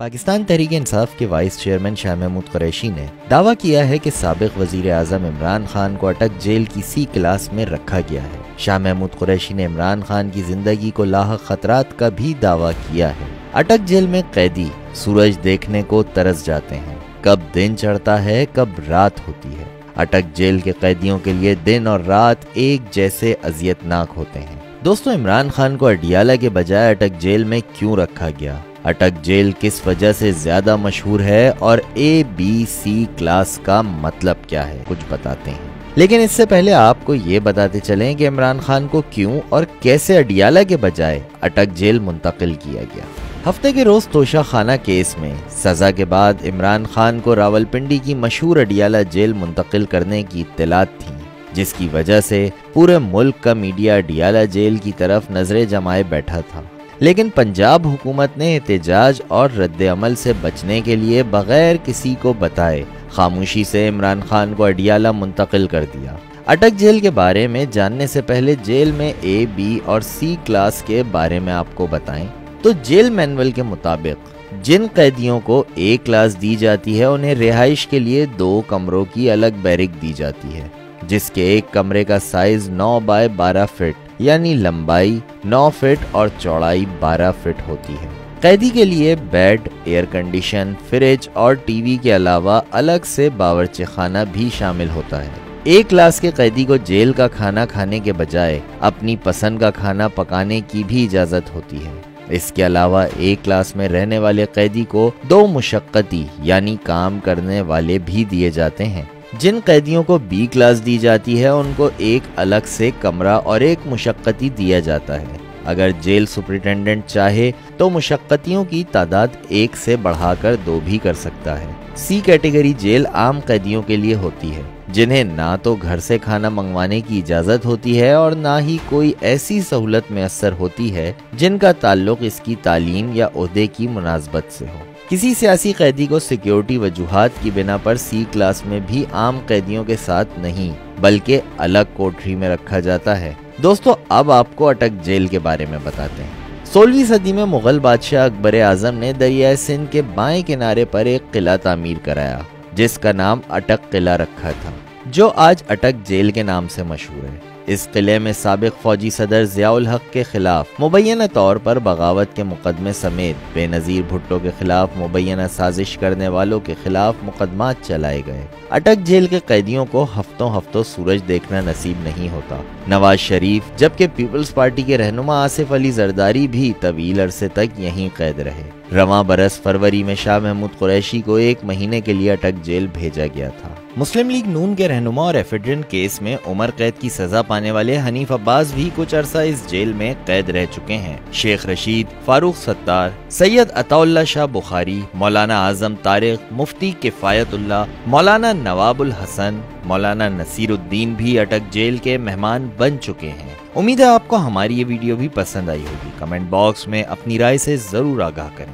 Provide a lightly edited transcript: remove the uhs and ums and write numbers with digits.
پاکستان تحریک انصاف کے vice chairman Shah Mahmood Qureshi نے دعویٰ کیا ہے کہ سابق وزیر اعظم عمران خان کو اٹک جیل کی سی کلاس میں رکھا گیا ہے۔ شاہ محمود قریشی نے عمران خان کی زندگی کو لاحق خطرات کا بھی دعویٰ کیا ہے۔ اٹک جیل میں قیدی سورج دیکھنے کو ترس جاتے ہیں، کب دن چڑھتا ہے کب رات ہوتی ہے۔ اٹک جیل کے قیدیوں کے لیے دن اور رات ایک جیسے اذیت ناک ہوتے ہیں۔ دوستو، عمران خان کو اڈیالہ کے بجائے اٹک جیل میں کیوں رکھا گیا؟ اٹک جیل کس وجہ سے زیادہ مشہور ہے اور ABC کلاس کا مطلب کیا ہے، کچھ بتاتے ہیں۔ لیکن اس سے پہلے آپ کو یہ بتاتے چلیں کہ عمران خان کو کیوں اور کیسے اڈیالہ کے بجائے اٹک جیل منتقل کیا گیا۔ ہفتے کے روز توشہ خانہ کیس میں سزا کے بعد عمران خان کو راولپنڈی کی مشہور اڈیالہ جیل منتقل کرنے کی اطلاعات تھیں، جس کی وجہ سے پورے ملک کا میڈیا اڈیالہ جیل کی طرف نظریں جمائے بیٹھا تھا۔ لیکن پنجاب حکومت نے احتجاج اور رد عمل سے بچنے کے لیے بغیر کسی کو بتائے خاموشی سے عمران خان کو اڈیالہ منتقل کر دیا۔ اٹک جیل کے بارے میں جاننے سے پہلے جیل میں A، B اور C کلاس کے بارے میں آپ کو بتائیں تو جیل مینول کے مطابق جن قیدیوں کو A کلاس دی جاتی ہے انہیں رہائش کے لیے 2 کمروں کی الگ بیرک دی جاتی ہے، جس کے ایک کمرے کا سائز 9 بائی 12 فٹ یعنی لمبائی 9 فٹ اور چوڑائی 12 فٹ ہوتی ہے۔ قیدی کے لیے بیڈ، ایئر کنڈیشن، فریج اور ٹی وی کے علاوہ الگ سے باورچی خانہ بھی شامل ہوتا ہے۔ ایک کلاس کے قیدی کو جیل کا کھانا کھانے کے بجائے اپنی پسند کا کھانا پکانے کی بھی اجازت ہوتی ہے۔ اس کے علاوہ ایک کلاس میں رہنے والے قیدی کو 2 مشقتی یعنی کام کرنے والے بھی دیے جاتے ہیں۔ جن قیدیوں کو B کلاس دی جاتی ہے ان کو ایک الگ سے کمرہ اور ایک مشقتی دیا جاتا ہے۔ اگر جیل سپرنٹینڈنٹ چاہے تو مشقتیوں کی تعداد 1 سے بڑھا کر 2 بھی کر سکتا ہے۔ C کیٹیگری جیل عام قیدیوں کے لیے ہوتی ہے، جنہیں نہ تو گھر سے کھانا منگوانے کی اجازت ہوتی ہے اور نہ ہی کوئی ایسی سہولت میسر ہوتی ہے جن کا تعلق اس کی تعلیم یا عہدے کی مناسبت سے ہو۔ کسی سیاسی قیدی کو سیکیورٹی وجوہات کی بنا پر C کلاس میں بھی عام قیدیوں کے ساتھ نہیں بلکہ الگ کوٹری میں رکھا جاتا ہے۔ دوستو، اب آپ کو اٹک جیل کے بارے میں بتاتے ہیں۔ 16ویں صدی میں مغل بادشاہ اکبر اعظم نے دریائے سندھ کے بائیں کنارے پر ایک قلعہ تعمیر کرایا جس کا نام اٹک قلعہ رکھا تھا، جو آج اٹک جیل کے نام سے مشہور ہے۔ اس قلعے میں سابق فوجی صدر ضیاء الحق کے خلاف مبینہ طور پر بغاوت کے مقدمے سمیت بے نظیر بھٹو کے خلاف مبینہ سازش کرنے والوں کے خلاف مقدمات چلائے گئے۔ اٹک جیل کے قیدیوں کو ہفتوں سورج دیکھنا نصیب نہیں ہوتا۔ نواز شریف جبکہ پیپلز پارٹی کے رہنما آصف علی زرداری بھی طویل عرصے تک یہیں قید رہے۔ رواں برس فروری میں شاہ محمود قریشی کو 1 مہینے کے لیے اٹک جیل بھیجا گیا تھا۔ مسلم لیگ نون کے رہنما اور ایفیڈرن کیس میں عمر قید کی سزا پانے والے حنیف عباس بھی کچھ عرصہ اس جیل میں قید رہ چکے ہیں۔ شیخ رشید، فاروق ستار، سید عطا اللہ شاہ بخاری، مولانا اعظم طارق، مفتی کفایت اللہ، مولانا نواب الحسن، مولانا نصیر الدین بھی اٹک جیل کے مہمان بن چکے ہیں۔ امید ہے آپ کو ہماری یہ ویڈیو بھی پسند آئی ہوگی۔ کمنٹ باکس میں اپنی رائے سے ضرور آگاہ کریں۔